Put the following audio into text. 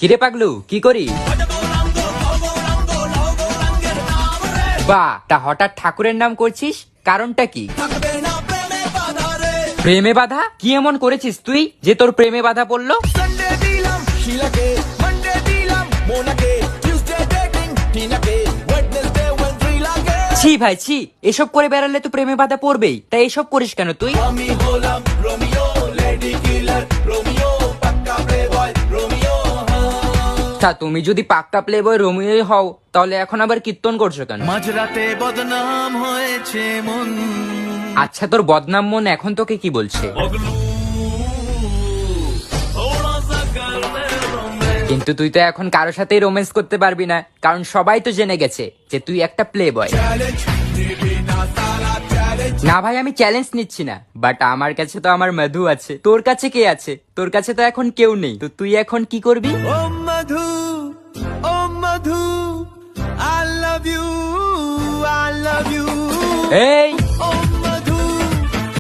কিরে পাগলু কি করি? বাহ, তা হঠাৎ ঠাকুরের নাম করছিস, কারণটা কি? প্রেমে বাধা? কি এমন করেছিস তুই যে তোর প্রেমে বাধা পড়লো? ছি ভাই ছি, এসব করে বেড়ালে তো প্রেমে বাধা পড়বেই, তাই এসব করিস কেন তুই? তা তুমি যদি পাক্কা প্লে বয় রোমিওই হও, তাহলে এখন আবার কীর্তন করছো কেন? মাঝরাতে বদনাম হয়েছে মন। আচ্ছা, তোর বদনাম মন এখন তোকে কি বলছে? কিন্তু তুই তো এখন কারো সাথেই রোম্যান্স করতে পারবি না, কারণ সবাই তো জেনে গেছে যে তুই একটা প্লে বয়। না ভাই, আমি চ্যালেঞ্জ নিচ্ছি না, বাট আমার কাছে তো আমার মধু আছে। তোর কাছে কে আছে? তোর কাছে তো এখন কেউ নেই, তো তুই এখন কি করবি? ও মধু, ও মধু, I love you, I love you। এই